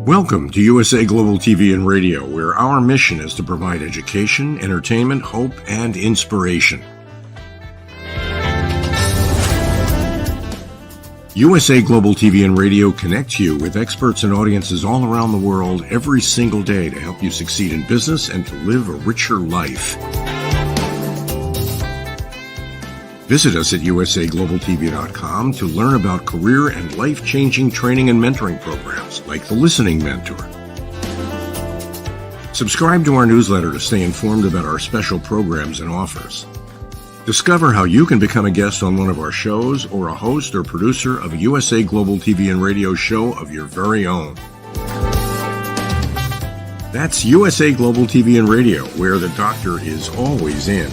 Welcome to USA Global TV and Radio, where our mission is to provide education, entertainment, hope, and inspiration. USA Global TV and Radio connects you with experts and audiences all around the world every single day to help you succeed in business and to live a richer life. Visit us at usaglobaltv.com to learn about career and life-changing training and mentoring programs like the Listening Mentor. Subscribe to our newsletter to stay informed about our special programs and offers. Discover how you can become a guest on one of our shows or a host or producer of a USA Global TV and Radio show of your very own. That's USA Global TV and Radio, where the doctor is always in.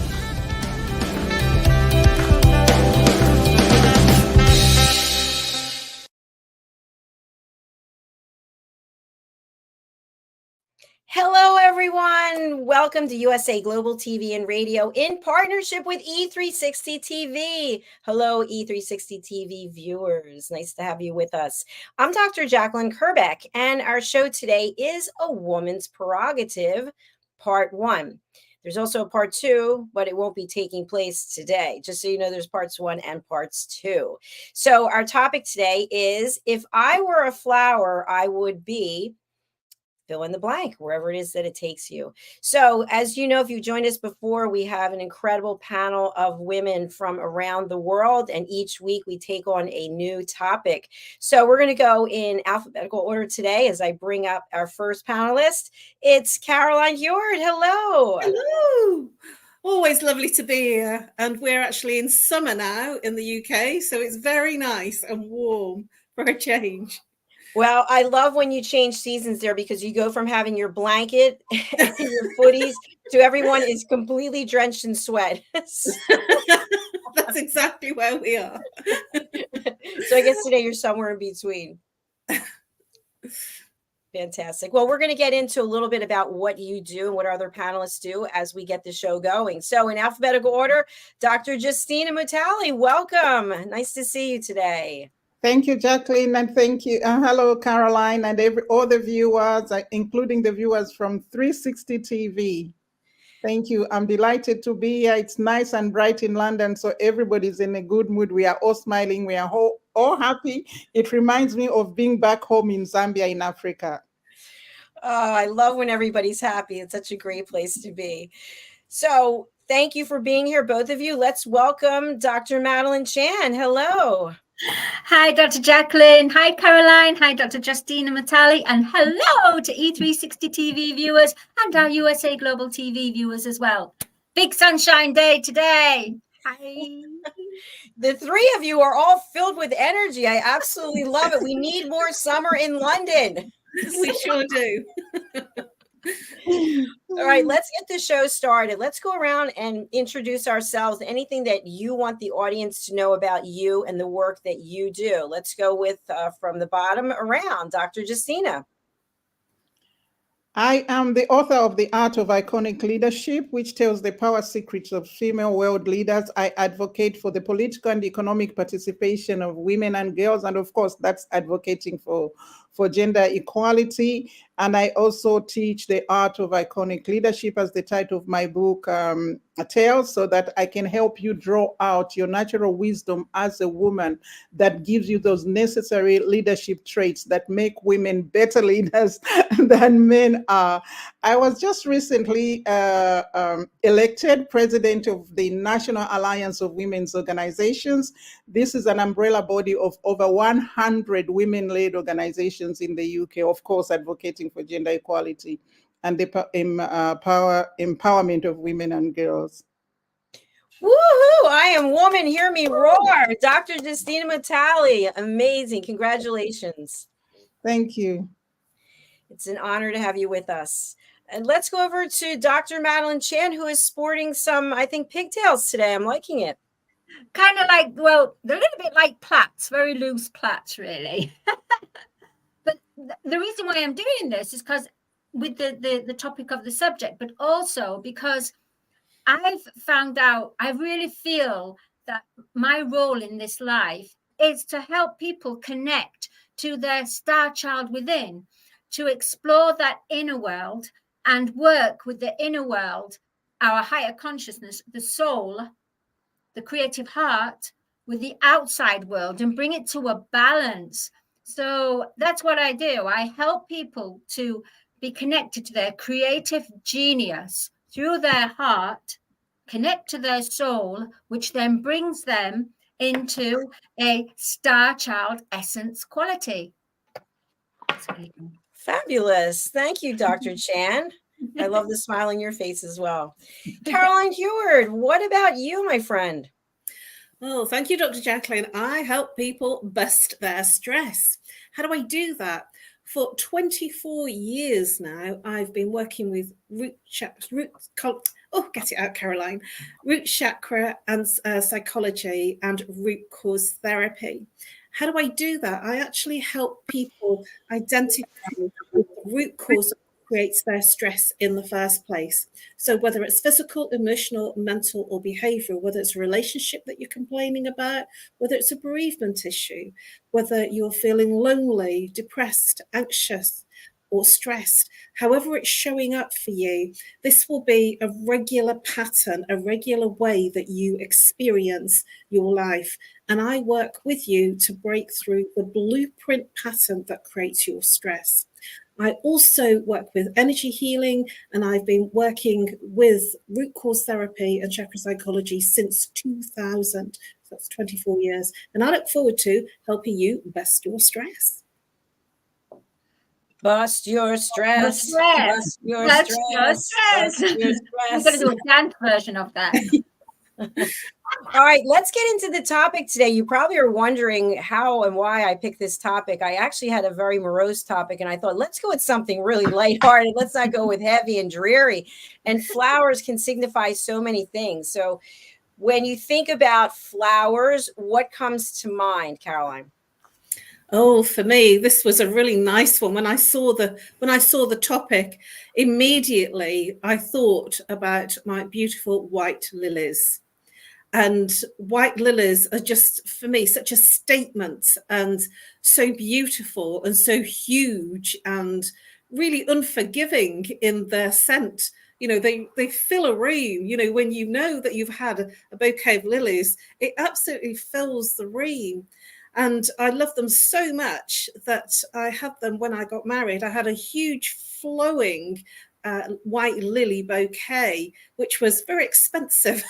Hello, everyone. Welcome to USA Global TV and Radio in partnership with E360 TV. Hello, E360 TV viewers. Nice to have you with us. I'm Dr. Jacalyn Kerbeck, and our show today is A Woman's Prerogative, Part 1. There's also a Part 2, but it won't be taking place today. Just so you know, there's Parts 1 and Parts 2. So our topic today is, if I were a flower, I would be... fill in the blank, wherever it is that it takes you. So as you know, if you joined us before, we have an incredible panel of women from around the world, and each week we take on a new topic. So we're going to go in alphabetical order today as I bring up our first panelist. It's Caroline HEWARD. Hello. Hello. Always lovely to be here. And we're actually in summer now in the UK, so it's very nice and warm for a change. Well, I love when you change seasons there, because you go from having your blanket and your footies to everyone is completely drenched in sweat. That's exactly where we are. So I guess today you're somewhere in between. Fantastic. Well, we're going to get into a little bit about what you do and what other panelists do as we get the show going. So in alphabetical order, Dr. Justina MUTALE, welcome. Nice to see you today. Thank you, Jacalyn, and thank you. Hello, Caroline, and all the viewers, including the viewers from 360 TV. Thank you. I'm delighted to be here. It's nice and bright in London, so everybody's in a good mood. We are all smiling. We are all happy. It reminds me of being back home in Zambia in Africa. Oh, I love when everybody's happy. It's such a great place to be. So thank you for being here, both of you. Let's welcome Dr. Madalene Chan. Hello. Hi, Dr. Jacalyn. Hi, Caroline. Hi, Dr. Justina MUTALE. And hello to E360 TV viewers and our USA Global TV viewers as well. Big sunshine day today. Hi. The three of you are all filled with energy. I absolutely love it. We need more summer in London. We sure do. All right, let's get the show started. Let's go around and introduce ourselves. Anything that you want the audience to know about you and the work that you do. Let's go with from the bottom around, Dr. Justina. I am the author of The Art of Iconic Leadership, which tells the power secrets of female world leaders. I advocate for the political and economic participation of women and girls. And of course, that's advocating for gender equality. And I also teach The Art of Iconic Leadership, as the title of my book tells, so that I can help you draw out your natural wisdom as a woman that gives you those necessary leadership traits that make women better leaders than men are. I was just recently elected president of the National Alliance of Women's Organizations. This is an umbrella body of over 100 women-led organizations in the UK, of course, advocating for gender equality and the empowerment of women and girls. Woohoo! I am woman, hear me roar. Dr. Justina MUTALE, amazing. Congratulations. Thank you. It's an honor to have you with us. And let's go over to Dr. Madalene Chan, who is sporting some, I think, pigtails today. I'm liking it. Kind of like, well, they're a little bit like plaits, very loose plaits, really. But the reason why I'm doing this is because with the topic of the subject, but also because I've found out, I really feel that my role in this life is to help people connect to their star child within, to explore that inner world and work with the inner world, our higher consciousness, the soul, the creative heart, with the outside world and bring it to a balance. So that's what I do. I help people to be connected to their creative genius through their heart, connect to their soul, which then brings them into a star child essence quality. Fabulous. Thank you, Dr. Chan. I love the smile on your face as well. Caroline HEWARD, what about you, my friend? Oh, thank you, Dr. Jacalyn. I help people bust their stress. How do I do that? For 24 years now, I've been working with root chakra and psychology and root cause therapy. How do I do that? I actually help people identify the root cause that creates their stress in the first place. So whether it's physical, emotional, mental, or behavioral, whether it's a relationship that you're complaining about, whether it's a bereavement issue, whether you're feeling lonely, depressed, anxious, or stressed, however it's showing up for you, this will be a regular pattern, a regular way that you experience your life. And I work with you to break through the blueprint pattern that creates your stress. I also work with energy healing, and I've been working with root cause therapy and chakra psychology since 2000. So that's 24 years. And I look forward to helping you bust your stress. Bust your stress. Bust your stress. Bust your stress. I'm going to do a dance version of that. All right, let's get into the topic today. You probably are wondering how and why I picked this topic. I actually had a very morose topic, and I thought, let's go with something really lighthearted. Let's not go with heavy and dreary. And flowers can signify so many things. So when you think about flowers, what comes to mind, Caroline? Oh, for me, this was a really nice one. When I saw the topic, immediately I thought about my beautiful white lilies. And white lilies are just, for me, such a statement, and so beautiful and so huge and really unforgiving in their scent. You know, they fill a room. You know, when you know that you've had a bouquet of lilies, it absolutely fills the room. And I love them so much that I had them when I got married. I had a huge flowing white lily bouquet, which was very expensive.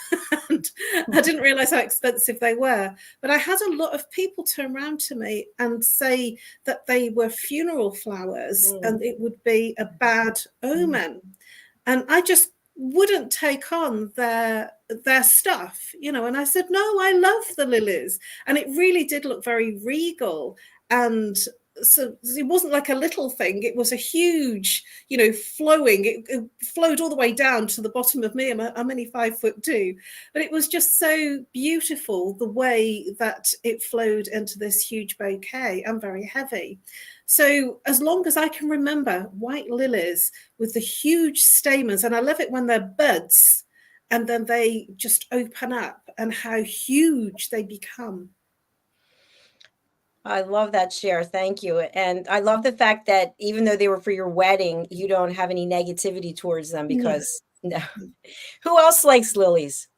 And I didn't realize how expensive they were. But I had a lot of people turn around to me and say that they were funeral flowers and it would be a bad omen. And I just wouldn't take on their stuff, you know. And I said, no, I love the lilies. And it really did look very regal. And so it wasn't like a little thing. It was a huge, you know, flowing. It flowed all the way down to the bottom of me. I'm only 5'2", but it was just so beautiful the way that it flowed into this huge bouquet and very heavy. So as long as I can remember, white lilies with the huge stamens, and I love it when they're buds and then they just open up and how huge they become. I love that share. Thank you. And I love the fact that even though they were for your wedding, you don't have any negativity towards them because no. Who else likes lilies?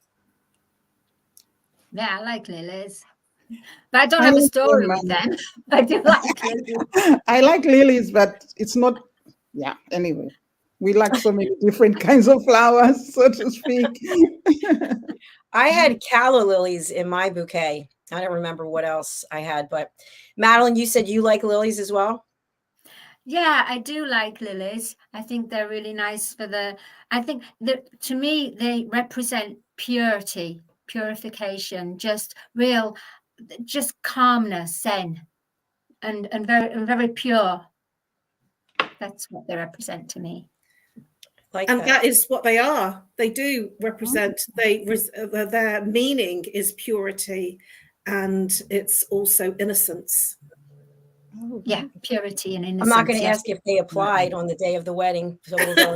Yeah, I like lilies. But I don't have a story with them. I do like lilies. I like lilies, but it's not, yeah, anyway. We like so many different kinds of flowers, so to speak. I had calla lilies in my bouquet. I don't remember what else I had, but Madeline, you said you like lilies as well? Yeah, I do like lilies. I think they're really nice for I think that to me, they represent purity, purification, just calmness, zen, and very pure. That's what they represent to me. And that is what they are. They do represent, their meaning is purity, and it's also innocence. Yeah, purity and innocence. I'm not going to ask if they applied on the day of the wedding. So we'll go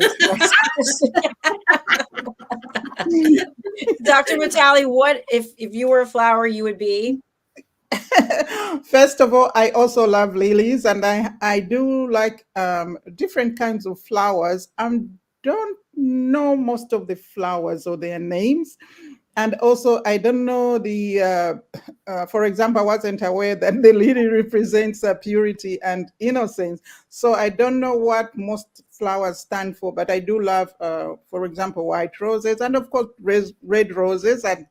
Dr. Mutale, what if you were a flower you would be? First of all, I also love lilies, and I do like different kinds of flowers. Don't know most of the flowers or their names. And also, I don't know for example, I wasn't aware that the lily represents purity and innocence. So I don't know what most flowers stand for, but I do love, for example, white roses and of course, red roses. And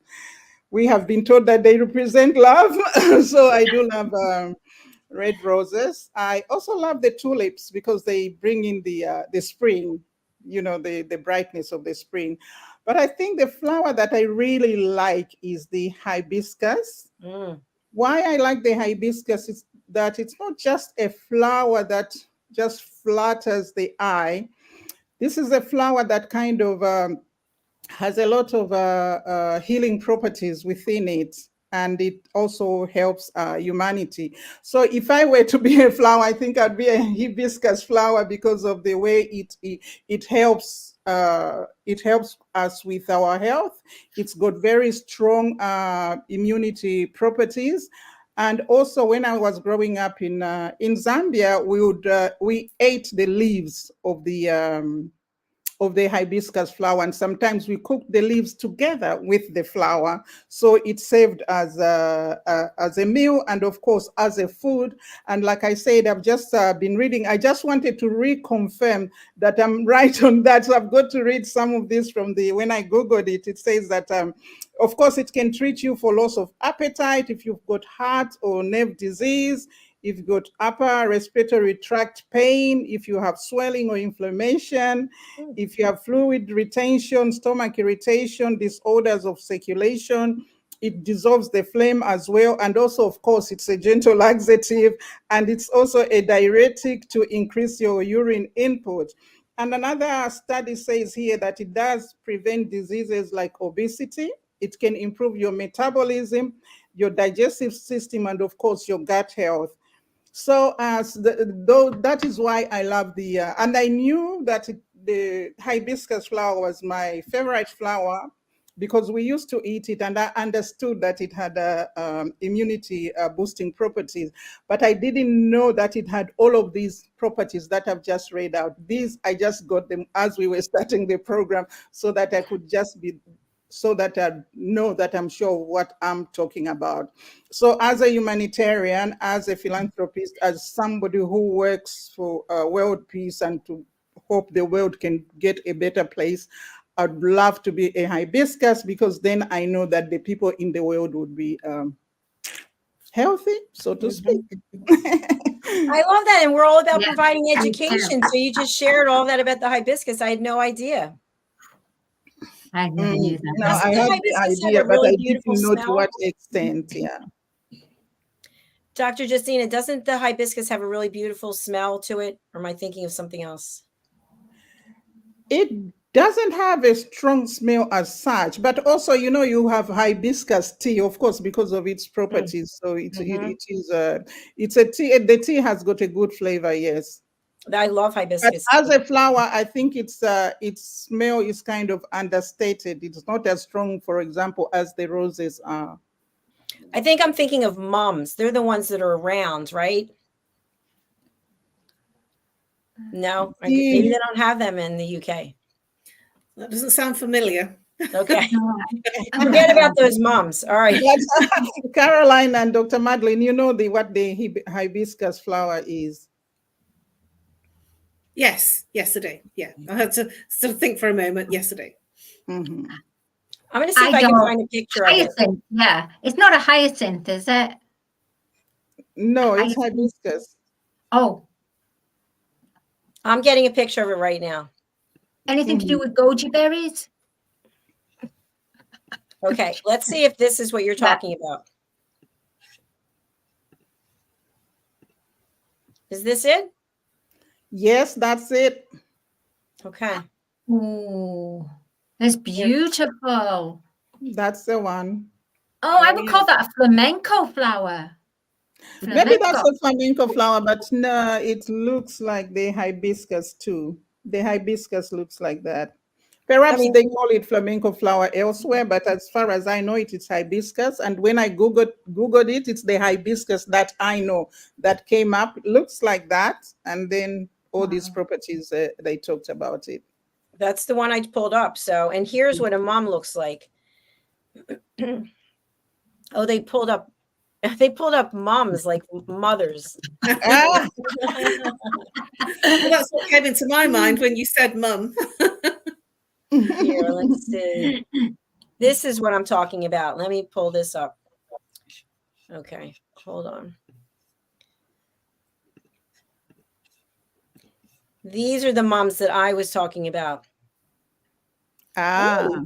we have been told that they represent love. So I do love red roses. I also love the tulips because they bring in the spring, you know, the brightness of the spring. But I think the flower that I really like is the hibiscus. Why I like the hibiscus is that it's not just a flower that just flatters the eye. This is a flower that kind of has a lot of healing properties within it. And it also helps humanity. So if I were to be a flower, I think I'd be a hibiscus flower because of the way it helps. It helps us with our health. It's got very strong immunity properties. And also, when I was growing up in Zambia, we ate the leaves of the hibiscus flower, and sometimes we cook the leaves together with the flower, so it served as a meal and of course as a food. And like I said, I've just been reading. I just wanted to reconfirm that I'm right on that, so I've got to read some of this from when I googled it. It says that of course it can treat you for loss of appetite if you've got heart or nerve disease, if you've got upper respiratory tract pain, if you have swelling or inflammation, if you have fluid retention, stomach irritation, disorders of circulation. It dissolves the phlegm as well. And also, of course, it's a gentle laxative, and it's also a diuretic to increase your urine input. And another study says here that it does prevent diseases like obesity. It can improve your metabolism, your digestive system, and of course, your gut health. So that is why I love and I knew that the hibiscus flower was my favorite flower because we used to eat it, and I understood that it had immunity boosting properties, but I didn't know that it had all of these properties that I've just read out. I just got them as we were starting the program so that I could so that I know that I'm sure what I'm talking about. So as a humanitarian, as a philanthropist, as somebody who works for world peace and to hope the world can get a better place, I'd love to be a hibiscus because then I know that the people in the world would be healthy, so to speak. I love that. And we're all about providing education. So you just shared all that about the hibiscus. I had no idea. I never knew that. No, I had the idea, but I didn't know to what extent. Yeah. Dr. Justina, doesn't the hibiscus have a really beautiful smell to it? Or am I thinking of something else? It doesn't have a strong smell as such, but also, you know, you have hibiscus tea, of course, because of its properties. So it is it's a tea. The tea has got a good flavor, yes. I love But hibiscus. as a flower, I think its smell is kind of understated. It's not as strong, for example, as the roses are. I think I'm thinking of mums. They're the ones that are around, right? No, maybe they don't have them in the UK. That doesn't sound familiar. Okay. Forget about those mums. All right. Caroline and Dr. Madeleine, you know what the hibiscus flower is? Yes, yesterday. Yeah, I had to sort of think for a moment. Yesterday. Mm-hmm. I'm going to see if I can find a picture of it. Yeah, it's not a hyacinth, is it? No, it's hibiscus. Oh, I'm getting a picture of it right now. anything to do with goji berries? Okay, let's see if this is what you're talking about. Is this it? Yes, that's it. Okay. Oh, that's beautiful. That's the one. Oh, I would call that a flamenco flower. Maybe that's a flamenco flower, but no, it looks like the hibiscus too. The hibiscus looks like that. Perhaps they call it flamenco flower elsewhere, but as far as I know, it's hibiscus. And when I Googled it, it's the hibiscus that I know that came up. It looks like that. And then all these properties, they talked about it. That's the one I pulled up. So, and here's what a mom looks like. Oh, they pulled up moms like mothers. Well, that's what came into my mind when you said mum. Here, let's see. This is what I'm talking about. Let me pull this up. Okay, hold on. These are the moms that I was talking about. No,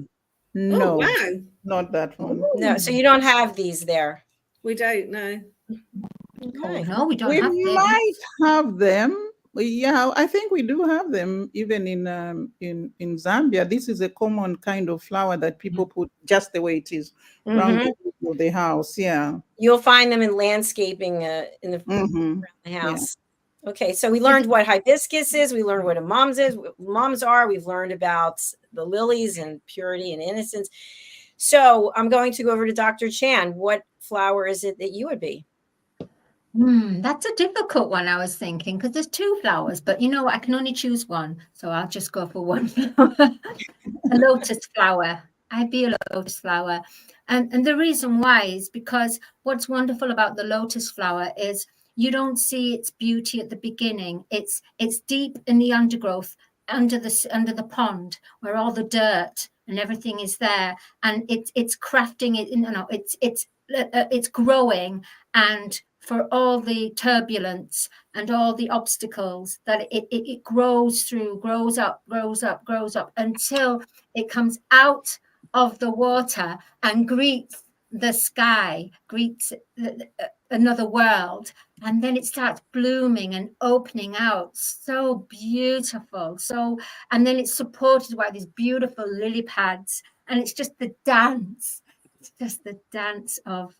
wow. Not that one. No, so you don't have these there. We don't know. Okay. No, we don't We have them. might have them. Yeah, I think we do have them even in Zambia. This is a common kind of flower that people put just the way it is around the house. Yeah, you'll find them in landscaping in the around the house. Yeah. Okay, so we learned what hibiscus is. We learned what a moms is. What moms are. We've learned about the lilies and purity and innocence. So I'm going to go over to Dr. Chan. What flower is it that you would be? That's a difficult one, I was thinking, because there's two flowers, but you know what? I can only choose one, so I'll just go for one flower. A lotus flower. I'd be a lotus flower. And the reason why is because what's wonderful about the lotus flower is you don't see its beauty at the beginning. It's deep in the undergrowth, under the pond, where all the dirt and everything is there, and it's crafting it. It's growing, and for all the turbulence and all the obstacles that it grows through, grows up until it comes out of the water and greets the sky, greets another world, and then it starts blooming and opening out. So beautiful. And then it's supported by these beautiful lily pads, and it's just the dance. It's just the dance of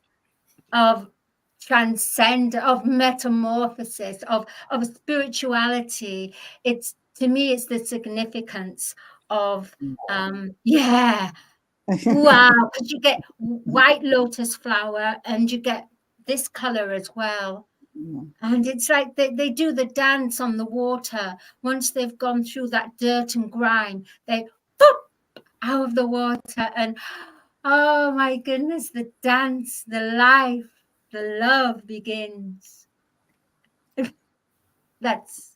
transcend, of metamorphosis, of spirituality. It's, to me, it's the significance of wow, because you get white lotus flower and you get this color as well. And it's like they do the dance on the water. Once they've gone through that dirt and grime, they pop out of the water, and oh my goodness, the dance, the life, the love begins. That's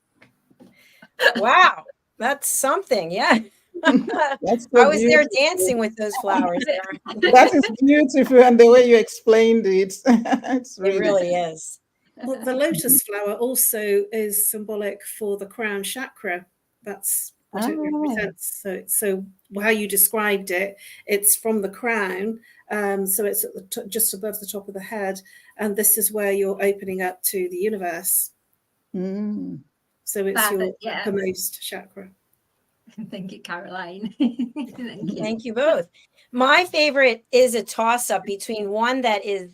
wow, that's something. Yeah. That's I was there dancing with those flowers. That is beautiful, and the way you explained it, it really is. Well, the lotus flower also is symbolic for the crown chakra. That's what it represents. So how you described it, it's from the crown, So it's at the just above the top of the head. And this is where you're opening up to the universe. Mm. So it's your Yeah. uppermost chakra. Thank you, Caroline. Thank you. Thank you both. My favorite is a toss-up between one that is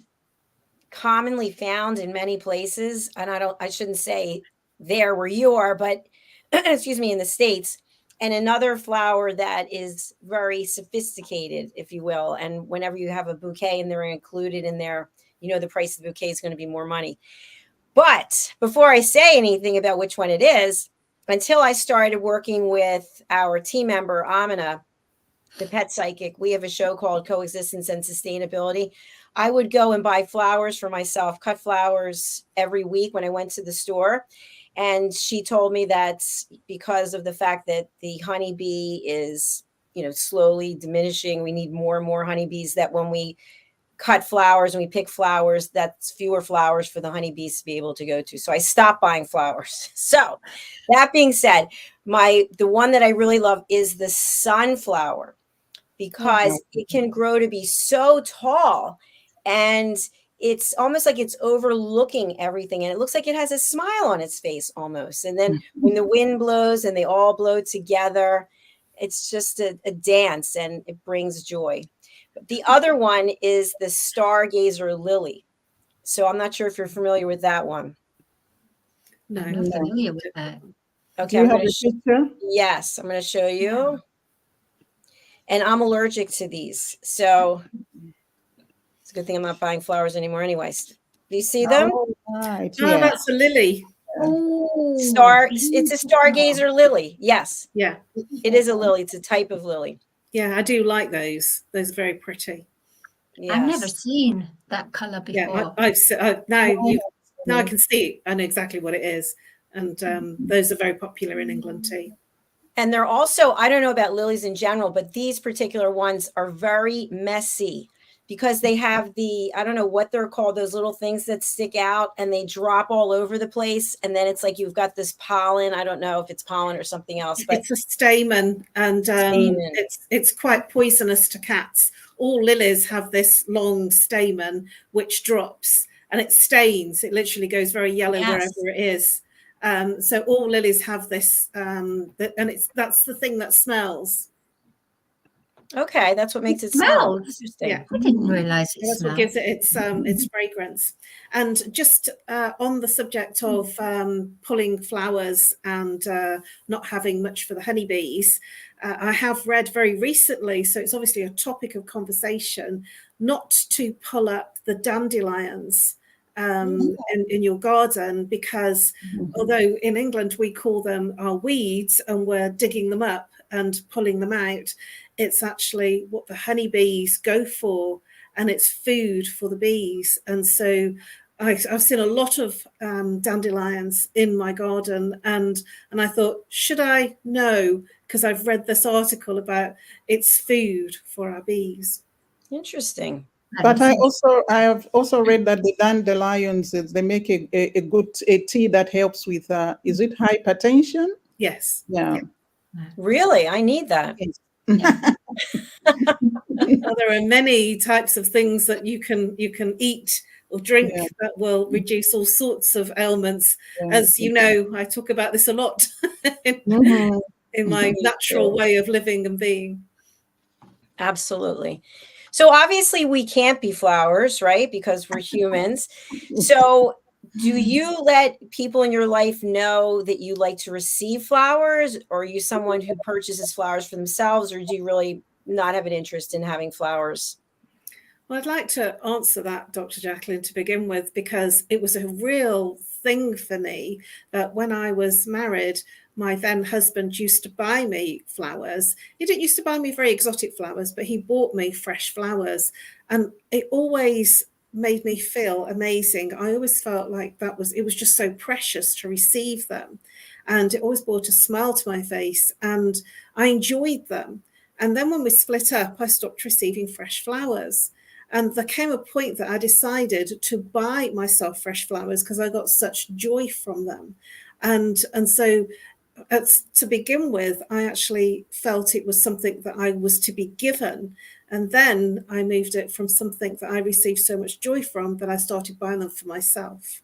commonly found in many places, and I shouldn't say there where you are, but excuse me, in the States, and another flower that is very sophisticated, if you will. And whenever you have a bouquet and they're included in there, you know the price of the bouquet is going to be more money. But before I say anything about which one it is, until I started working with our team member, Amina, the pet psychic, we have a show called Coexistence and Sustainability. I would go and buy flowers for myself, cut flowers every week when I went to the store. And she told me that because of the fact that the honeybee is, slowly diminishing, we need more and more honeybees, that when we cut flowers and we pick flowers, that's fewer flowers for the honeybees to be able to go to. So I stopped buying flowers. So that being said, the one that I really love is the sunflower, because it can grow to be so tall, and it's almost like it's overlooking everything, and it looks like it has a smile on its face almost. And then when the wind blows and they all blow together, it's just a dance, and it brings joy. The other one is the stargazer lily. So I'm not sure if you're familiar with that one. No. I'm not familiar with that. Okay, Do you have a picture? Yes, I'm going to show you. And I'm allergic to these, so it's a good thing I'm not buying flowers anymore anyways. Do you see them? Oh, right. Oh, Yeah. that's a lily. Oh, It's a stargazer lily. Yes, Yeah. it is a lily. It's a type of lily. Yeah, I do like those. Those are very pretty. Yes. I've never seen that color before. Yeah, now I can see it. I know exactly what it is. And those are very popular in England too. And they're also, I don't know about lilies in general, but these particular ones are very messy, because they have I don't know what they're called, those little things that stick out and they drop all over the place. And then it's like you've got this pollen. I don't know if it's pollen or something else, but it's a stamen, and it's quite poisonous to cats. All lilies have this long stamen which drops, and it stains. It literally goes very yellow wherever it is. So all lilies have this, and that's the thing that smells. okay, that's what makes it smell. Interesting. Yeah, I didn't realize it that's smelled. what gives it its fragrance. And just on the subject of pulling flowers and not having much for the honeybees, I have read very recently, so it's obviously a topic of conversation, not to pull up the dandelions in your garden, because although in England we call them our weeds and we're digging them up and pulling them out, it's actually what the honeybees go for, and it's food for the bees. And so I've seen a lot of dandelions in my garden, and I thought, should I? No, because I've read this article about it's food for our bees. Interesting. But I have also read that the dandelions, they make a good tea that helps with is it hypertension? Yes. Yeah. Really? I need that. Well, there are many types of things that you can eat or drink that will reduce all sorts of ailments. As you know, I talk about this a lot in my natural way of living and being. Absolutely. So obviously we can't be flowers, right? Because we're humans. So do you let people in your life know that you like to receive flowers, or are you someone who purchases flowers for themselves, or do you really not have an interest in having flowers? Well, I'd like to answer that, Dr. Jacalyn, to begin with, because it was a real thing for me that when I was married, my then husband used to buy me flowers. He didn't used to buy me very exotic flowers, but he bought me fresh flowers. And it always made me feel amazing. I always felt like it was just so precious to receive them. And it always brought a smile to my face, and I enjoyed them. And then when we split up, I stopped receiving fresh flowers. And there came a point that I decided to buy myself fresh flowers because I got such joy from them. And so to begin with, I actually felt it was something that I was to be given. And then I moved it from something that I received so much joy from that I started buying them for myself.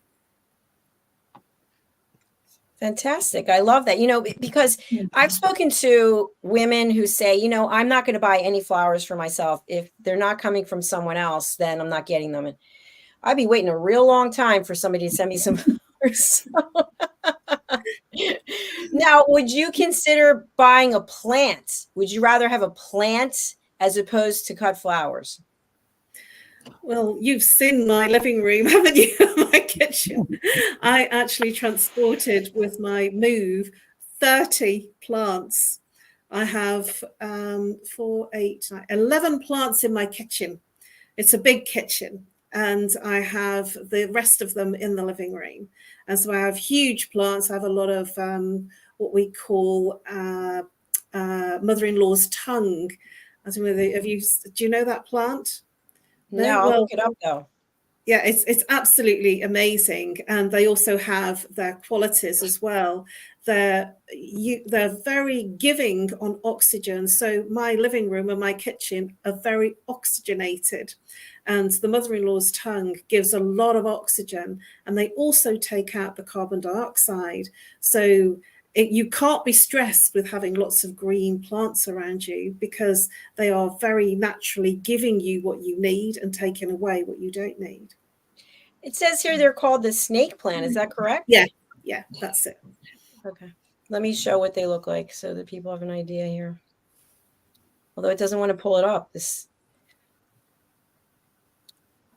Fantastic. I love that. Because I've spoken to women who say, I'm not going to buy any flowers for myself. If they're not coming from someone else, then I'm not getting them. And I'd be waiting a real long time for somebody to send me some flowers. Now, would you consider buying a plant? Would you rather have a plant as opposed to cut flowers? Well, you've seen my living room, haven't you? My kitchen. I actually transported with my move 30 plants. I have 11 plants in my kitchen. It's a big kitchen, and I have the rest of them in the living room. And so I have huge plants. I have a lot of what we call mother-in-law's tongue. I don't know, do you know that plant? No, I'll look it up though. Yeah, it's absolutely amazing, and they also have their qualities as well. They're very giving on oxygen. So my living room and my kitchen are very oxygenated, and the mother-in-law's tongue gives a lot of oxygen, and they also take out the carbon dioxide. So you can't be stressed with having lots of green plants around you, because they are very naturally giving you what you need and taking away what you don't need. It says here they're called the snake plant. Is that correct? Yeah, that's it. Okay. Let me show what they look like so that people have an idea here. Although it doesn't want to pull it up.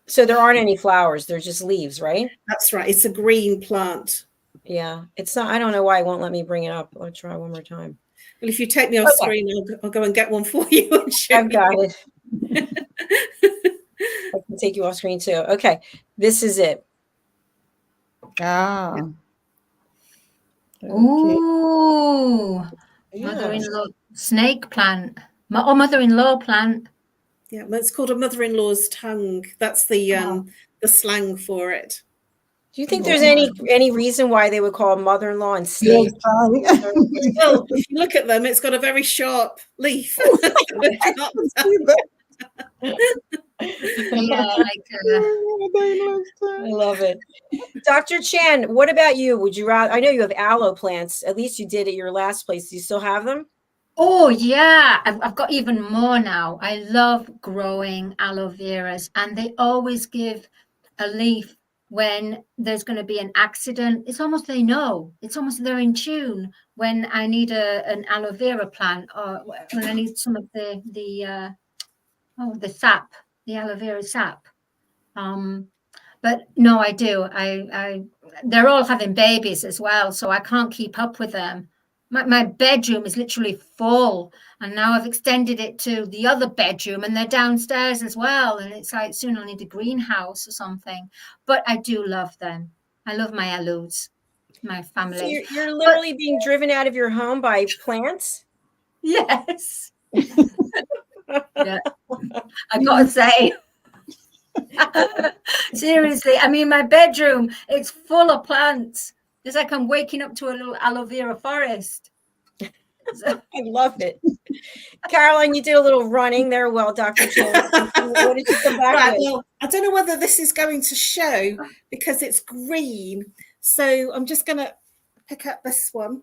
So there aren't any flowers. They're just leaves, right? That's right. It's a green plant. Yeah, it's not. I don't know why it won't let me bring it up. I'll try one more time. Well, if you take me off screen, I'll go and get one for you. And show I've got it. I can take you off screen too. Okay, this is it. Ah. Okay. Ooh, Yeah. mother-in-law snake plant. Mother-in-law plant. Yeah, well, it's called a mother-in-law's tongue. That's the slang for it. Do you think there's any reason why they would call mother-in-law and snake? Well, if you look at them, it's got a very sharp leaf. Yeah, I love it. Dr. Chan, what about you? Would you rather? I know you have aloe plants. At least you did at your last place. Do you still have them? Oh yeah, I've got even more now. I love growing aloe veras, and they always give a leaf when there's going to be an accident. It's almost they know. It's almost they're in tune when I need an aloe vera plant, or when I need some of the sap, the aloe vera sap. But no, I do. They're all having babies as well, so I can't keep up with them. My bedroom is literally full, and now I've extended it to the other bedroom, and they're downstairs as well. And it's like soon I'll need a greenhouse or something. But I do love them. I love my aloes, my family. So you're literally being driven out of your home by plants? Yes. Yeah. I gotta say. Seriously, I mean, my bedroom, it's full of plants. It's like I'm waking up to a little aloe vera forest. I love it. Caroline, you did a little running there. Well, Dr. Chan, what did you come back with? Well, I don't know whether this is going to show because it's green. So I'm just going to pick up this one.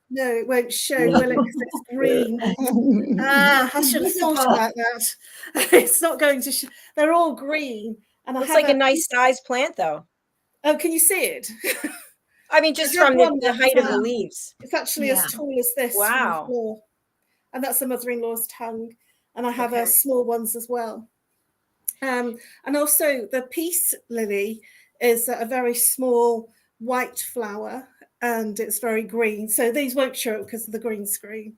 No, it won't show, will it? Because it's green. I should have thought about that. It's not going to show. They're all green. And It's like a nice size plant, though. Oh, can you see it? I mean, just from the height of the leaves. It's actually as tall as this. Wow. On the floor. And that's the mother-in-law's tongue. And I have small ones as well. And also the peace lily is a very small white flower, and it's very green. So these won't show up because of the green screen.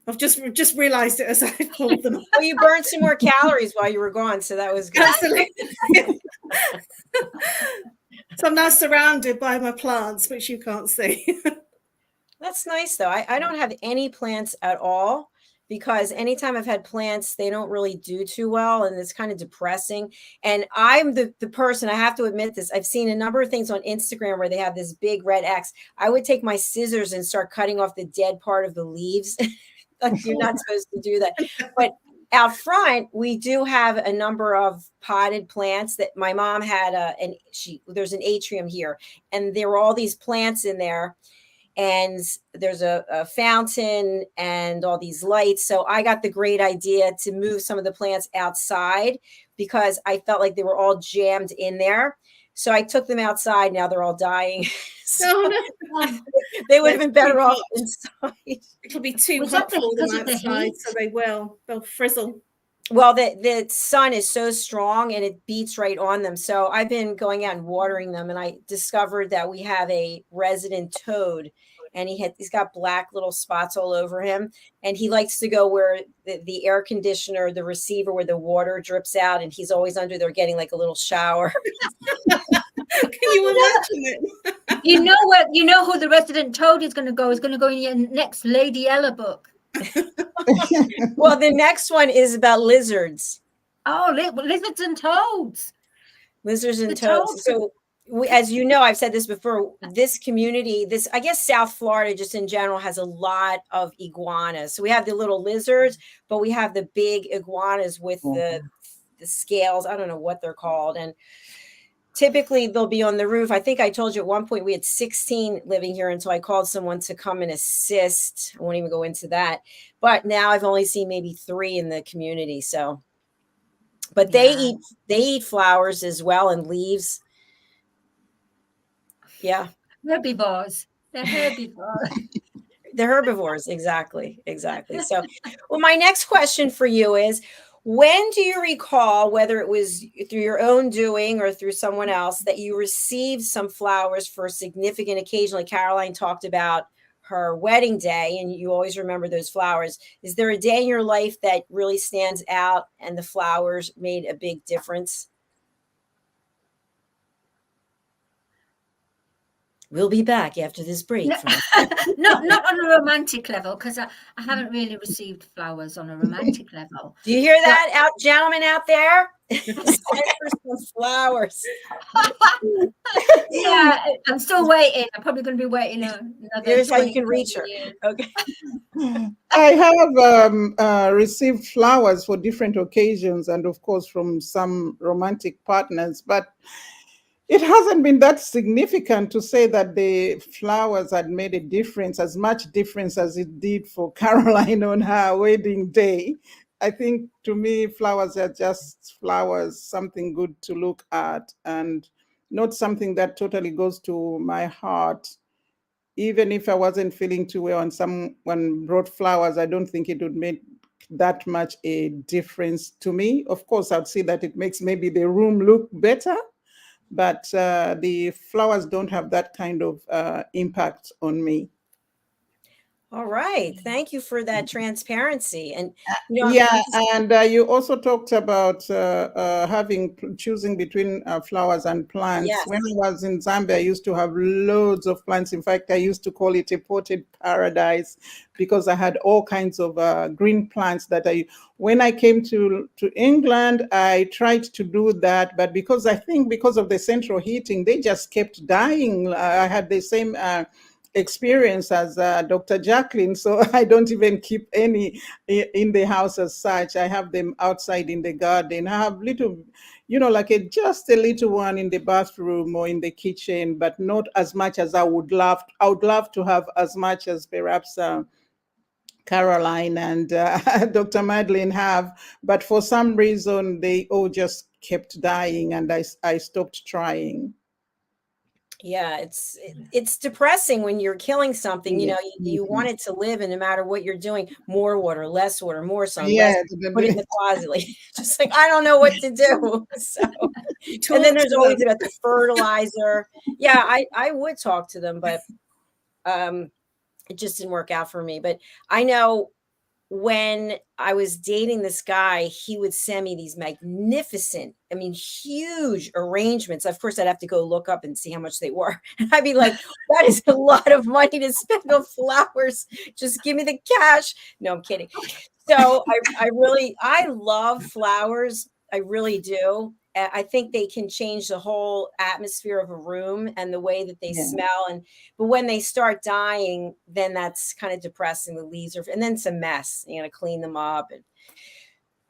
I've just realised it as I pulled them. Well, you burned some more calories while you were gone, so that was good. Absolutely. So I'm now surrounded by my plants, which you can't see. That's nice, though. I don't have any plants at all, because anytime I've had plants, they don't really do too well, and it's kind of depressing. And I'm the person, I have to admit this, I've seen a number of things on Instagram where they have this big red X. I would take my scissors and start cutting off the dead part of the leaves. Like, you're not supposed to do that. But out front, we do have a number of potted plants that my mom had. There's an atrium here, and there were all these plants in there. And there's a fountain and all these lights. So I got the great idea to move some of the plants outside because I felt like they were all jammed in there. So I took them outside. Now they're all dying. So they would have been better off inside. It'll be too hot for them outside, so they'll frizzle. Well, the sun is so strong and it beats right on them. So I've been going out and watering them, and I discovered that we have a resident toad, and he's got black little spots all over him, and he likes to go where the air conditioner, the receiver, where the water drips out, and he's always under there getting like a little shower. Can you imagine it? You know who the resident toad is going to go? Is going to go in your next Lady Ella book. Well, the next one is about lizards. Oh, lizards and toads. Lizards and toads. So, as you know, I've said this before, this community, I guess South Florida just in general has a lot of iguanas. So we have the little lizards, but we have the big iguanas with the scales. I don't know what they're called. And typically they'll be on the roof. I think I told you at one point we had 16 living here until I called someone to come and assist. I won't even go into that. But now I've only seen maybe 3 in the community. So, but they eat flowers as well and leaves. Yeah. Herbivores. They're herbivores. They're herbivores. Exactly. So, well, my next question for you is, when do you recall, whether it was through your own doing or through someone else, that you received some flowers for a significant occasion? Like Caroline talked about her wedding day, and you always remember those flowers. Is there a day in your life that really stands out and the flowers made a big difference? We'll be back after this break. Not on a romantic level, because I haven't really received flowers on a romantic level. Do you hear that, gentlemen out there? Send for some flowers. Yeah, I'm still waiting. I'm probably going to be waiting another. Here's how you can reach her. Okay. I have received flowers for different occasions, and of course from some romantic partners, but it hasn't been that significant to say that the flowers had made a difference, as much difference as it did for Caroline on her wedding day. I think to me, flowers are just flowers, something good to look at, and not something that totally goes to my heart. Even if I wasn't feeling too well and someone brought flowers, I don't think it would make that much a difference to me. Of course, I'd see that it makes maybe the room look better, but the flowers don't have that kind of impact on me. All right. Thank you for that transparency. And you also talked about choosing between flowers and plants. Yes. When I was in Zambia, I used to have loads of plants. In fact, I used to call it a potted paradise because I had all kinds of green plants when I came to England, I tried to do that, but because of the central heating, they just kept dying. I had the same experience as Dr. Jacalyn, so I don't even keep any in the house as such. I have them outside in the garden. I have little, just a little one in the bathroom or in the kitchen, but not as much as I would love. I would love to have as much as perhaps Caroline and Dr. Madalene have, but for some reason they all just kept dying, and I stopped trying. Yeah, it's depressing when you're killing something. You want it to live, and no matter what you're doing, more water, less water, more sun, less, put it in the closet. Like, just like, I don't know what to do. So, and then there's always about the fertilizer. Yeah, I would talk to them, but it just didn't work out for me. But I know when I was dating this guy, he would send me these magnificent, huge arrangements. Of course, I'd have to go look up and see how much they were. And I'd be like, that is a lot of money to spend on flowers. Just give me the cash. No, I'm kidding. So I love flowers. I really do. I think they can change the whole atmosphere of a room and the way that they smell. But when they start dying, then that's kind of depressing. The leaves and then it's a mess. You got to clean them up.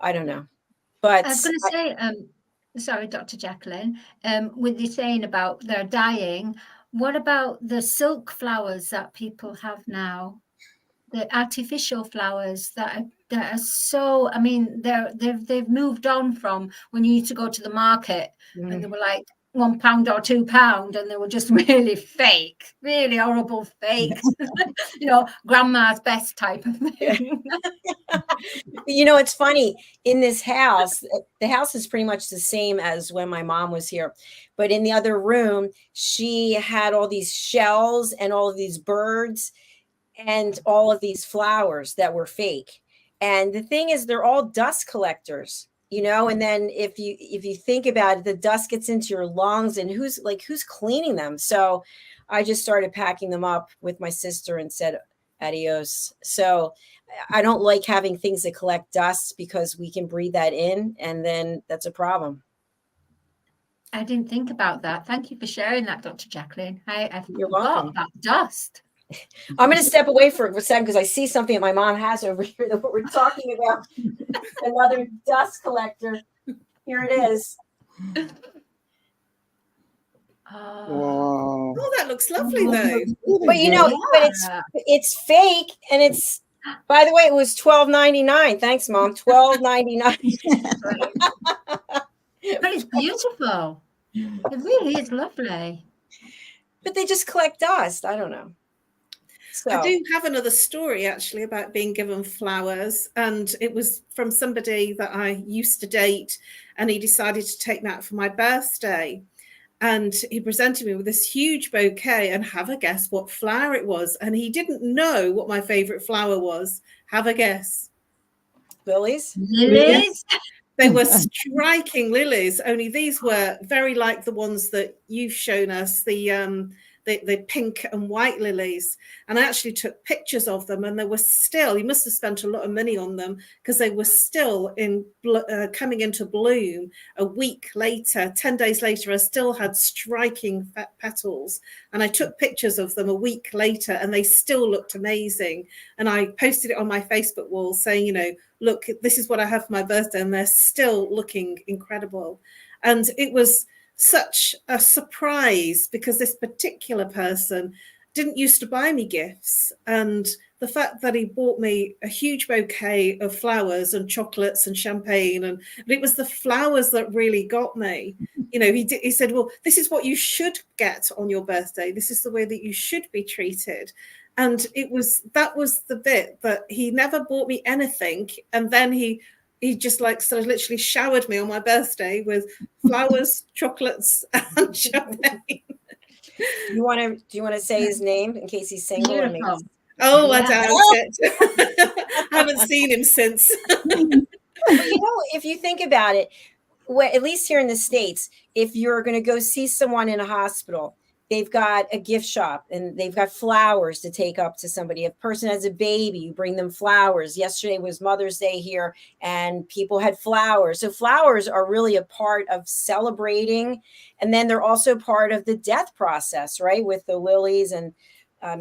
I don't know. But I was going to say, sorry, Dr. Jacalyn, with you saying about they're dying, what about the silk flowers that people have now? The artificial flowers that are so, I mean, they've moved on from when you used to go to the market and they were like £1 or £2, and they were just really fake, really horrible fake, grandma's best type of thing. It's funny, in this house, the house is pretty much the same as when my mom was here, but in the other room, she had all these shells and all of these birds and all of these flowers that were fake. And the thing is, they're all dust collectors, and then if you think about it, the dust gets into your lungs, and who's cleaning them? So I just started packing them up with my sister and said adios. So I don't like having things that collect dust, because we can breathe that in, and then that's a problem. I didn't think about that. Thank you for sharing that, Dr. Jacalyn. I You're forgot welcome. about dust. I'm going to step away for a second because I see something that my mom has over here that we're talking about. Another dust collector. Here it is. Wow. Oh, that looks lovely though. But it's fake, and it's, by the way, it was $12.99. Thanks, Mom. $12.99. But it's beautiful. It really is lovely. But they just collect dust. I don't know. So. I do have another story actually about being given flowers, and it was from somebody that I used to date, and he decided to take me out for my birthday, and he presented me with this huge bouquet, and have a guess what flower it was, and he didn't know what my favorite flower was. Have a guess. Lilies? Lilies? They were striking lilies, only these were very like the ones that you've shown us, the pink and white lilies. And I actually took pictures of them, and they were still, you must have spent a lot of money on them, because they were still coming into bloom a week later. 10 days later, I still had striking petals, and I took pictures of them a week later, and they still looked amazing. And I posted it on my Facebook wall saying, look, this is what I have for my birthday, and they're still looking incredible. And it was such a surprise, because this particular person didn't used to buy me gifts, and the fact that he bought me a huge bouquet of flowers and chocolates and champagne, and it was the flowers that really got me. He said, well, this is what you should get on your birthday, this is the way that you should be treated. And that was the bit that he never bought me anything, and then he just sort of literally showered me on my birthday with flowers, chocolates, and champagne. Do you want to say his name in case he's single? Oh, I doubt it. I haven't seen him since. If you think about it, at least here in the States, if you're going to go see someone in a hospital, they've got a gift shop, and they've got flowers to take up to somebody. If a person has a baby, you bring them flowers. Yesterday was Mother's Day here, and people had flowers. So flowers are really a part of celebrating. And then they're also part of the death process, right? With the lilies and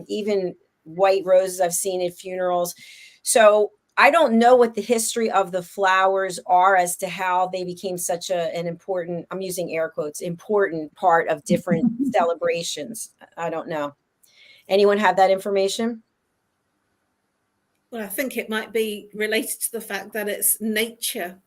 even white roses I've seen at funerals. So I don't know what the history of the flowers are as to how they became such an important, I'm using air quotes, important part of different celebrations. I don't know. Anyone have that information? Well, I think it might be related to the fact that it's nature.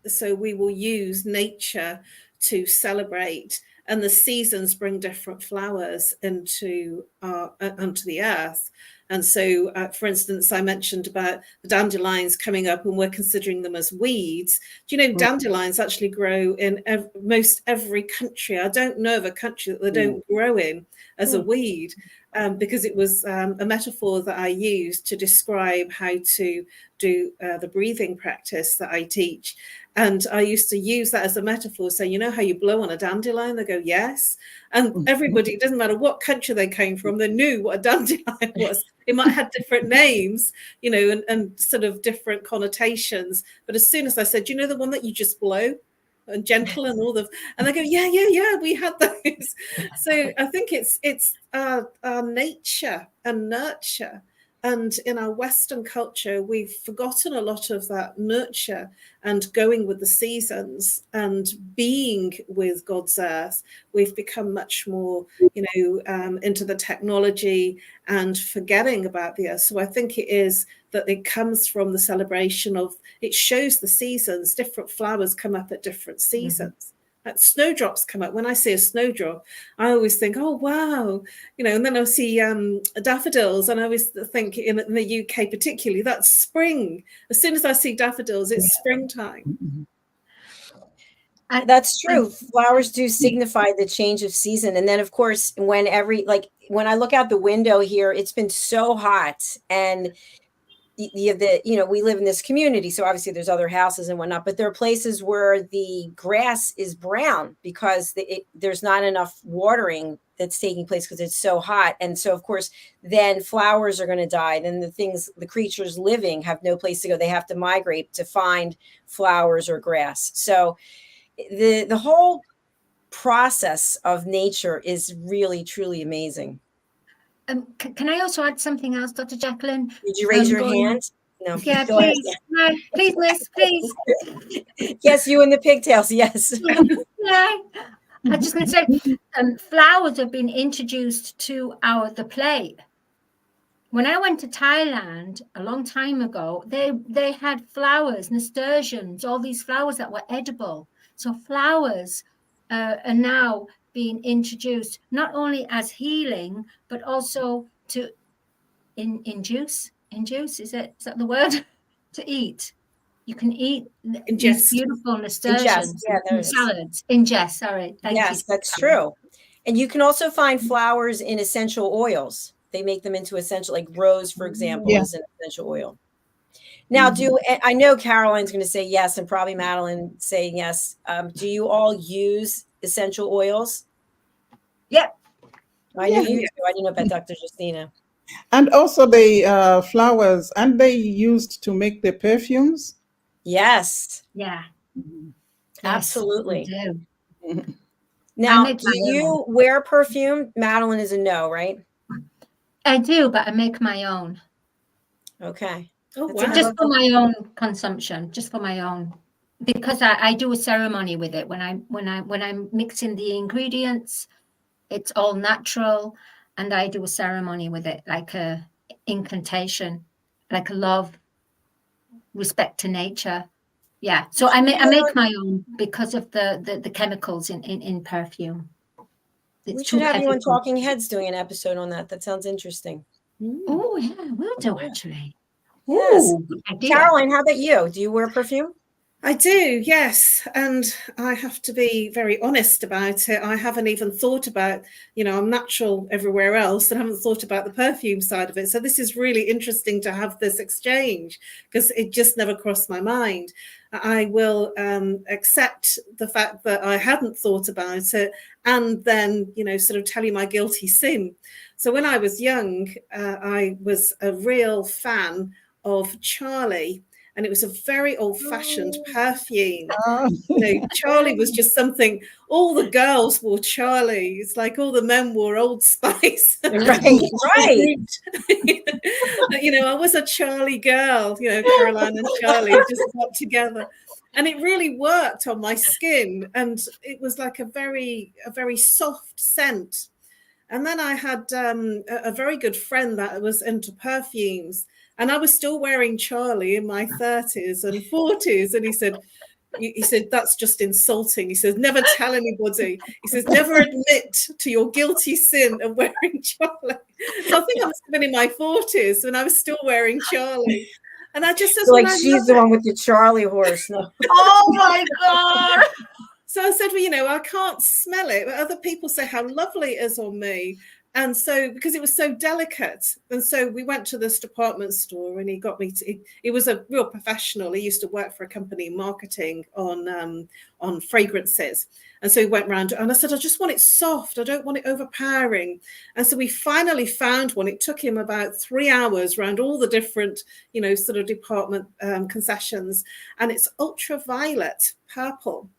So we will use nature to celebrate, and the seasons bring different flowers onto the earth. And so, for instance, I mentioned about the dandelions coming up, and we're considering them as weeds. Do you know dandelions actually grow in most every country? I don't know of a country that they don't grow in as a weed, because it was a metaphor that I used to describe how to do the breathing practice that I teach. And I used to use that as a metaphor, saying, you know how you blow on a dandelion? They go, yes. And everybody, it doesn't matter what country they came from, they knew what a dandelion was. It might have different names, and sort of different connotations. But as soon as I said, the one that you just blow, and gentle and all and they go, yeah, we had those. So I think it's our nature and nurture And in our Western culture, we've forgotten a lot of that nurture and going with the seasons and being with God's earth. We've become much more, into the technology and forgetting about the earth. So I think it is that it comes from the celebration of, it shows the seasons. Different flowers come up at different seasons. Mm-hmm. Snowdrops come up. When I see a snowdrop, I always think, oh, wow. And then I'll see daffodils, and I always think in the UK particularly, that's spring. As soon as I see daffodils, it's springtime. That's true. Flowers do signify the change of season. And then, of course, when I look out the window here, it's been so hot, and we live in this community, so obviously there's other houses and whatnot, but there are places where the grass is brown because there's not enough watering that's taking place because it's so hot. And so, of course, then flowers are going to die. Then the creatures living have no place to go. They have to migrate to find flowers or grass. So the whole process of nature is really, truly amazing. Can I also add something else, Dr. Jacalyn? Did you raise your hand? No. Yeah, please. No, please, miss, please. Yes, you and the pigtails, yes. Yeah. I'm just going to say, flowers have been introduced to the plate. When I went to Thailand a long time ago, they had flowers, nasturtiums, all these flowers that were edible. So flowers are now being introduced not only as healing, but also to induce, is that the word? To eat. You can eat these beautiful nasturtiums in salads. Ingest, sorry. Thank you. That's true. And you can also find flowers in essential oils. They make them into essential, like rose, for example, is an essential oil. Now, I know Caroline's going to say yes, and probably Madalene saying yes. Do you all use essential oils? Yep. I know you do. I didn't know about Dr. Justina. And also the flowers, aren't they used to make the perfumes? Yes. Yeah. Absolutely. Yes, we do. Now, do you wear perfume? Madalene is a no, right? I do, but I make my own. Okay. Oh, wow. Just for my own consumption, just for my own, because I do a ceremony with it when I'm mixing the ingredients. It's all natural, and I do a ceremony with it, like a incantation, like a love, respect to nature. Yeah. So I make my own because of the chemicals in perfume. We should have you on Talking Heads doing an episode on that. That sounds interesting. Oh yeah, we'll do actually. Yes. Caroline, how about you? Do you wear perfume? I do, yes. And I have to be very honest about it. I haven't even thought about, I'm natural everywhere else, and I haven't thought about the perfume side of it. So this is really interesting to have this exchange, because it just never crossed my mind. I will accept the fact that I hadn't thought about it, and then, sort of tell you my guilty sin. So when I was young, I was a real fan of Charlie. And it was a very old-fashioned perfume. Charlie was just something. All the girls wore Charlie. It's like all the men wore Old Spice. Right. I was a Charlie girl. Caroline and Charlie just got together, and it really worked on my skin. And it was like a very soft scent. And then I had a very good friend that was into perfumes. And I was still wearing Charlie in my 30s and 40s. And he said, that's just insulting. He says, never tell anybody. He says, never admit to your guilty sin of wearing Charlie. So I think I must have been in my 40s when I was still wearing Charlie. And I just like she's the one with the Charlie horse. No. Oh my God. So I said, well, I can't smell it, but other people say how lovely it is on me. And so, because it was so delicate, and so we went to this department store, and he got me to. He was a real professional. He used to work for a company marketing on fragrances, and so he went round, and I said, I just want it soft. I don't want it overpowering. And so we finally found one. It took him about 3 hours around all the different, sort of department concessions, and it's ultraviolet purple.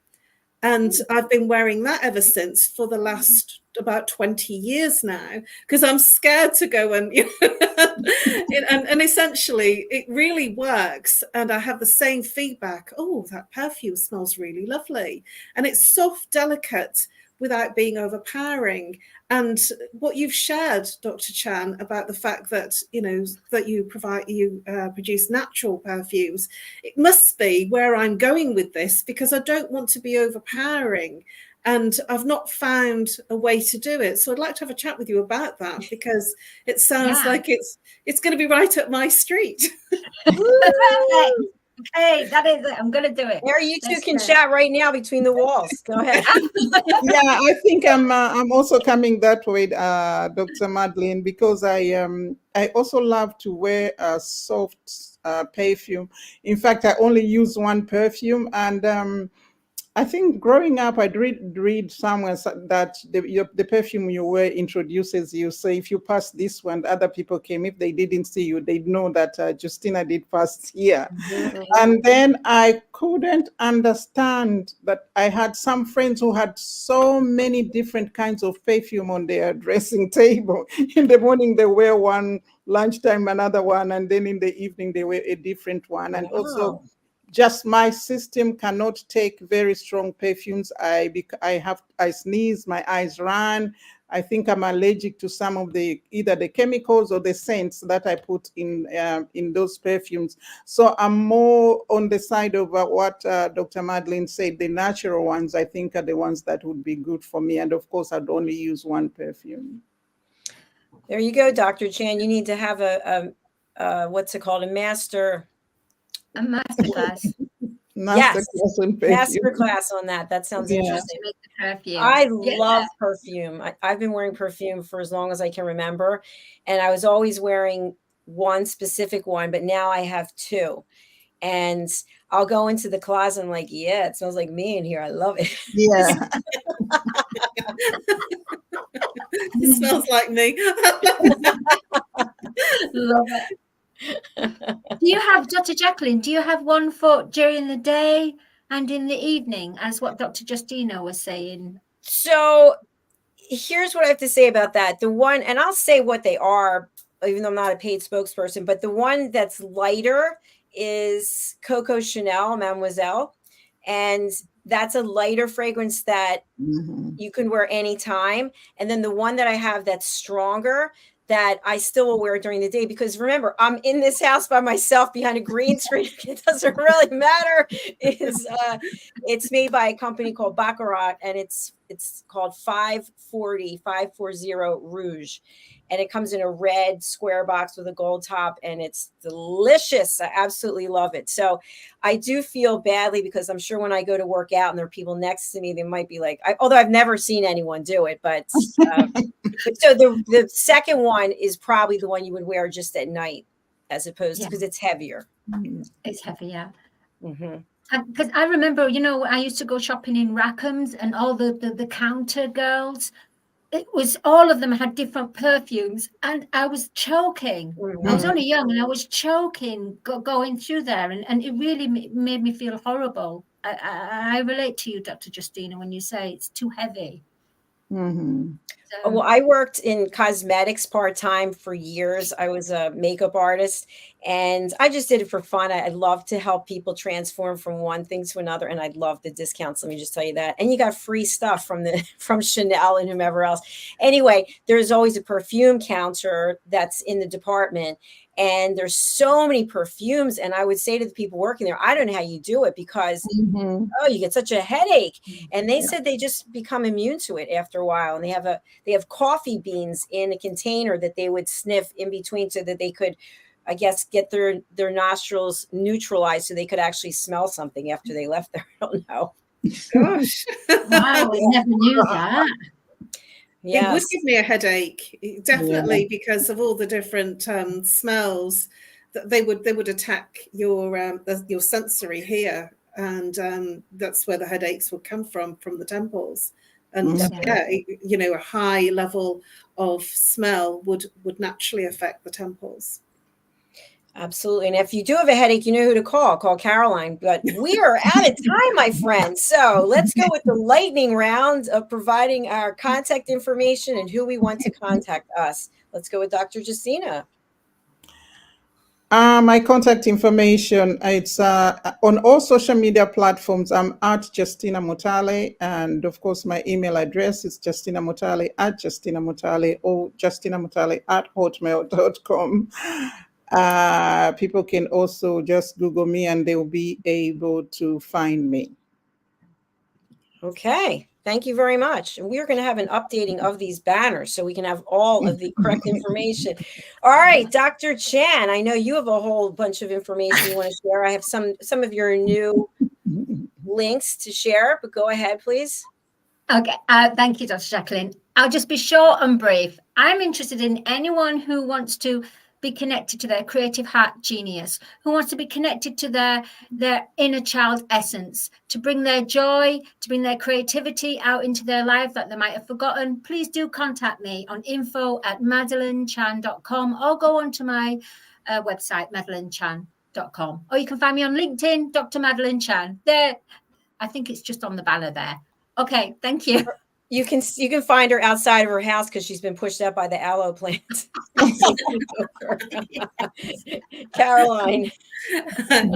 And I've been wearing that ever since for the last about 20 years now, because I'm scared to go and, and essentially it really works. And I have the same feedback. Oh, that perfume smells really lovely. And it's soft, delicate, without being overpowering. And what you've shared, Dr. Chan, about the fact that, that you produce natural perfumes, it must be where I'm going with this, because I don't want to be overpowering. And I've not found a way to do it. So I'd like to have a chat with you about that, because it sounds like it's going to be right up my street. Okay, that is it. I'm going to do it. There, you two can chat right now between the walls. Go ahead. Yeah, I think I'm also coming that way, Dr. Madalene, because I also love to wear a soft perfume. In fact, I only use one perfume, and I think growing up, I'd read somewhere that the perfume you wear introduces you. So if you pass this one, other people came. If they didn't see you, they'd know that Justina did pass here. Mm-hmm. And then I couldn't understand that I had some friends who had so many different kinds of perfume on their dressing table. In the morning, they wear one, lunchtime, another one, and then in the evening, they wear a different one. And also, just my system cannot take very strong perfumes. I sneeze, my eyes run. I think I'm allergic to some of either the chemicals or the scents that I put in those perfumes. So I'm more on the side of what Dr. Madalene said. The natural ones, I think, are the ones that would be good for me. And of course, I'd only use one perfume. There you go, Dr. Chan. You need to have what's it called? A master class. Master class on that. That sounds interesting. I love perfume. I've been wearing perfume for as long as I can remember. And I was always wearing one specific one, but now I have two. And I'll go into the closet and like, yeah, it smells like me in here. I love it. Yeah. It smells like me. Love it. Do you have, Dr. Jacalyn, do you have one for during the day and in the evening, as what Dr. Justina was saying? So here's what I have to say about that. The one, and I'll say what they are, even though I'm not a paid spokesperson, but the one that's lighter is Coco Chanel Mademoiselle. And that's a lighter fragrance that you can wear anytime. And then the one that I have that's stronger, that I still will wear during the day, because remember, I'm in this house by myself behind a green screen. It doesn't really matter. It's made by a company called Baccarat, and it's called 540 Rouge. And it comes in a red square box with a gold top, and it's delicious. I absolutely love it. So I do feel badly, because I'm sure when I go to work out and there are people next to me, they might be like, although I've never seen anyone do it, but so the second one is probably the one you would wear just at night, as opposed to, because it's heavier. It's heavier. Because I remember, I used to go shopping in Rackham's, and all the counter girls, it was, all of them had different perfumes, and I was choking. I was only young, and I was choking going through there, and it really made me feel horrible. I relate to you, Dr. Justina, when you say it's too heavy. Well, I worked in cosmetics part-time for years. I was a makeup artist, and I just did it for fun. I love to help people transform from one thing to another, and I love the discounts. Let me just tell you that. And you got free stuff from Chanel and whomever else. Anyway, there's always a perfume counter that's in the department, and there's so many perfumes. And I would say to the people working there, I don't know how you do it, because you get such a headache. And they said they just become immune to it after a while. And they have coffee beans in a container that they would sniff in between, so that they could, I guess, get their nostrils neutralized, so they could actually smell something after they left there. I don't know. Gosh. Wow, I never knew that. Yes. It would give me a headache, definitely, because of all the different smells that they would attack your sensory here, and that's where the headaches would come from the temples. And a high level of smell would naturally affect the temples. Absolutely. And if you do have a headache, you know who to call. Call Caroline. But we are out of time, my friends. So let's go with the lightning round of providing our contact information and who we want to contact us. Let's go with Dr. Justina. My contact information, it's on all social media platforms. I'm at Justina Mutale. And of course, my email address is justinamutale@justinamutale or justinamutale@hotmail.com. People can also just Google me and they'll be able to find me. Okay. Thank you very much. And we're going to have an updating of these banners so we can have all of the correct information. All right, Dr. Chan, I know you have a whole bunch of information you want to share. I have some of your new links to share, but go ahead, please. Okay, thank you, Dr. Jacalyn. I'll just be short and brief. I'm interested in anyone who wants to be connected to their creative heart genius, who wants to be connected to their inner child essence, to bring their joy, to bring their creativity out into their life that they might have forgotten. Please do contact me on info@madalenchan.com or go onto my website, madalenchan.com. Or you can find me on LinkedIn, Dr. Madalene Chan. There, I think it's just on the banner there. Okay, thank you. You can find her outside of her house because she's been pushed out by the aloe plant. Caroline. Well,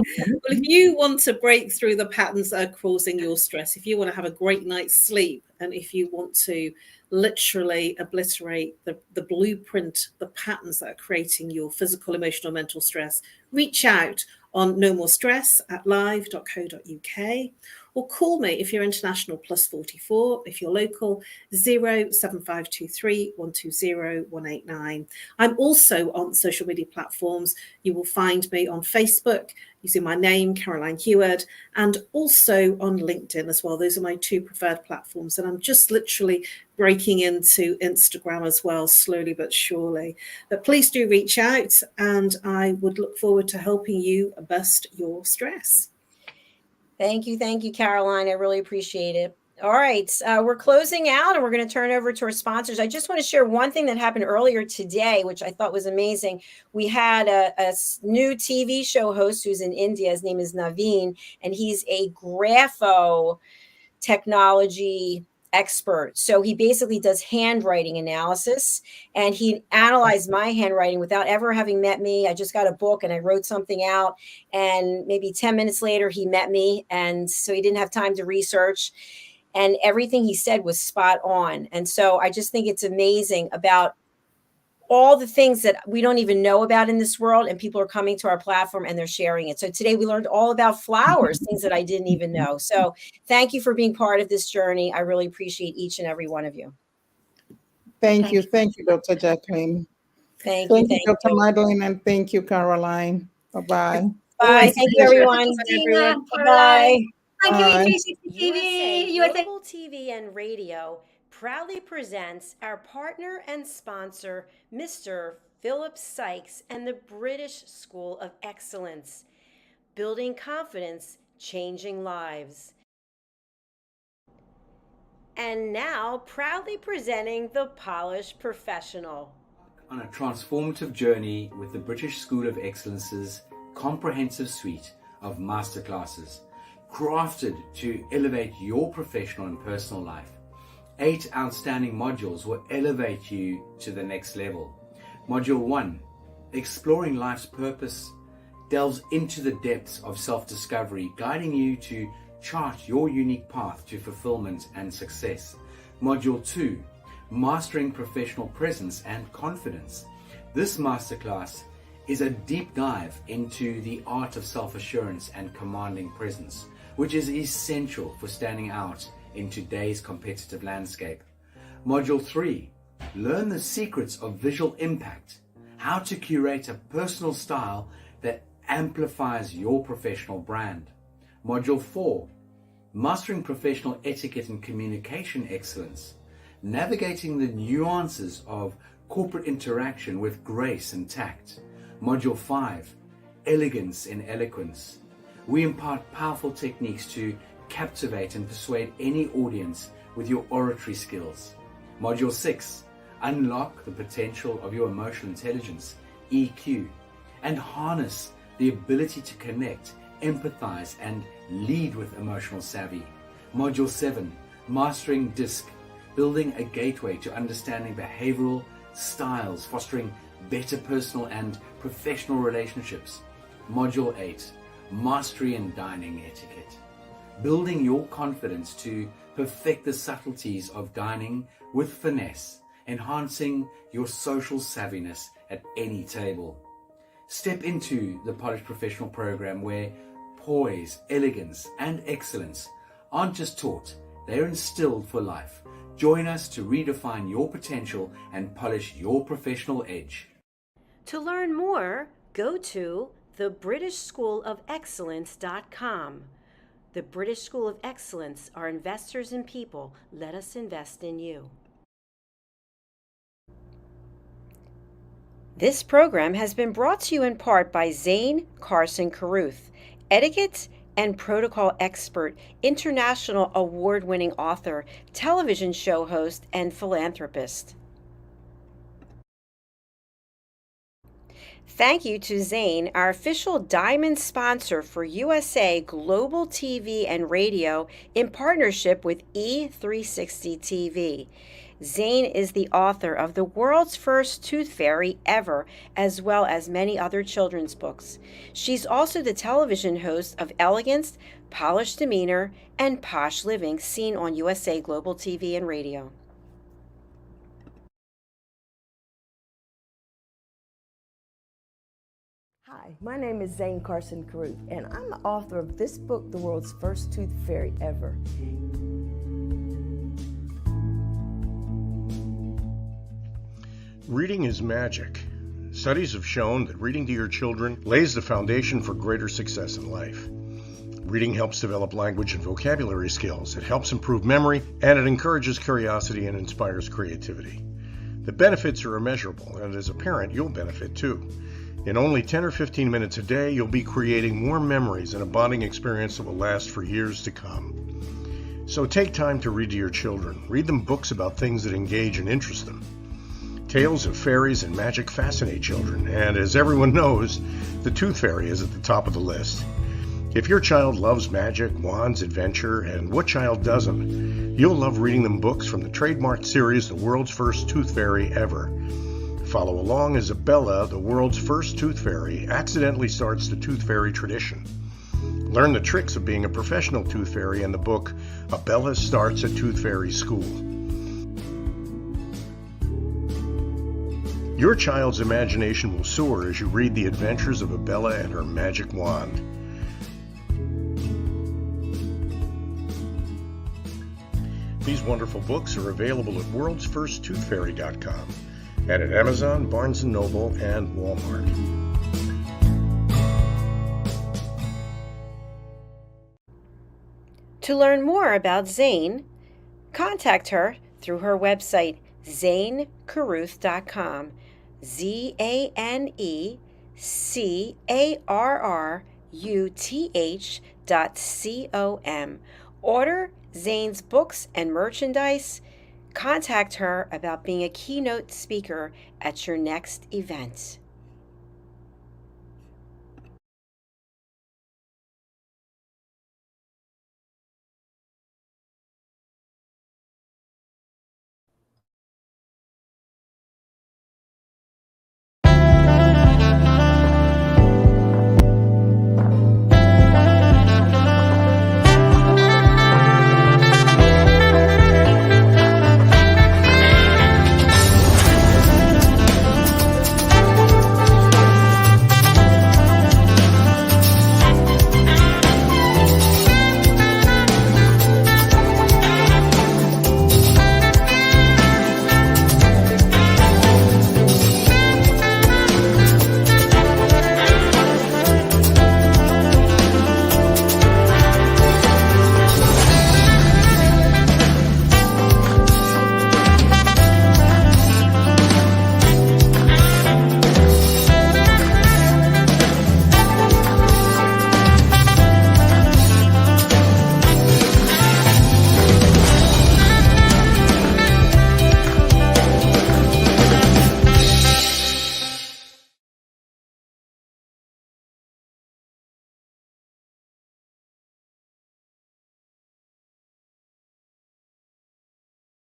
if you want to break through the patterns that are causing your stress, if you want to have a great night's sleep, and if you want to literally obliterate the blueprint, the patterns that are creating your physical, emotional, mental stress, reach out on nomorestress@live.co.uk. Or call me if you're international, +44. If you're local, 07523 120 189. I'm also on social media platforms. You will find me on Facebook using my name, Caroline HEWARD, and also on LinkedIn as well. Those are my two preferred platforms. And I'm just literally breaking into Instagram as well, slowly but surely. But please do reach out, and I would look forward to helping you bust your stress. Thank you, Caroline. I really appreciate it. All right, we're closing out and we're going to turn over to our sponsors. I just want to share one thing that happened earlier today, which I thought was amazing. We had a new TV show host who's in India. His name is Naveen, and he's a grapho technology expert. So he basically does handwriting analysis, and he analyzed my handwriting without ever having met me. I just got a book and I wrote something out, and maybe 10 minutes later he met me, and so he didn't have time to research, and everything he said was spot on. And so I just think it's amazing about all the things that we don't even know about in this world, and people are coming to our platform and they're sharing it. So today we learned all about flowers, things that I didn't even know. So thank you for being part of this journey. I really appreciate each and every one of you. Thank you, Dr. Jacalyn. Thank you, Dr. Madalene, and thank you, Caroline. Bye-bye. Bye. Thank you, everyone. Bye. Thank you, E360 TV. USA Global TV and Radio proudly presents our partner and sponsor, Mr. Philip Sykes and the British School of Excellence. Building confidence, changing lives. And now, proudly presenting the Polished Professional. On a transformative journey with the British School of Excellence's comprehensive suite of masterclasses, crafted to elevate your professional and personal life. 8 outstanding modules will elevate you to the next level. Module 1, Exploring Life's Purpose, delves into the depths of self-discovery, guiding you to chart your unique path to fulfillment and success. Module 2, Mastering Professional Presence and Confidence. This masterclass is a deep dive into the art of self-assurance and commanding presence, which is essential for standing out in today's competitive landscape. Module 3, Learn the Secrets of Visual Impact, how to curate a personal style that amplifies your professional brand. Module 4, Mastering Professional Etiquette and Communication Excellence, navigating the nuances of corporate interaction with grace and tact. Module 5, Elegance in Eloquence. We impart powerful techniques to captivate and persuade any audience with your oratory skills. Module 6, Unlock the Potential of Your Emotional Intelligence, EQ. and harness the ability to connect, empathize, and lead with emotional savvy. Module 7, Mastering DISC, building a gateway to understanding behavioral styles, fostering better personal and professional relationships. Module 8, Mastery in Dining Etiquette, building your confidence to perfect the subtleties of dining with finesse, enhancing your social savviness at any table. Step into the Polished Professional program where poise, elegance, and excellence aren't just taught, they're instilled for life. Join us to redefine your potential and polish your professional edge. To learn more, go to thebritishschoolofexcellence.com. The British School of Excellence are investors in people. Let us invest in you. This program has been brought to you in part by Zane Carson Carruth, etiquette and protocol expert, international award-winning author, television show host, and philanthropist. Thank you to Zane, our official diamond sponsor for USA Global TV and Radio in partnership with E360 TV. Zane is the author of the world's first tooth fairy ever, as well as many other children's books. She's also the television host of Elegance, Polished Demeanor, and Posh Living, seen on USA Global TV and Radio. Hi, my name is Zane Carson Carruth, and I'm the author of this book, The World's First Tooth Fairy Ever. Reading is magic. Studies have shown that reading to your children lays the foundation for greater success in life. Reading helps develop language and vocabulary skills. It helps improve memory, and it encourages curiosity and inspires creativity. The benefits are immeasurable, and as a parent, you'll benefit too. In only 10 or 15 minutes a day, you'll be creating warm memories and a bonding experience that will last for years to come. So take time to read to your children. Read them books about things that engage and interest them. Tales of fairies and magic fascinate children, and as everyone knows, the Tooth Fairy is at the top of the list. If your child loves magic, wands, adventure, and what child doesn't, you'll love reading them books from the trademarked series, The World's First Tooth Fairy Ever. Follow along as Abella, the world's first tooth fairy, accidentally starts the tooth fairy tradition. Learn the tricks of being a professional tooth fairy in the book, Abella Starts a Tooth Fairy School. Your child's imagination will soar as you read the adventures of Abella and her magic wand. These wonderful books are available at worldsfirsttoothfairy.com and at Amazon, Barnes & Noble, and Walmart. To learn more about Zane, contact her through her website, zanecarruth.com, ZANECARRUTH.com. Order Zane's books and merchandise. Contact her about being a keynote speaker at your next event.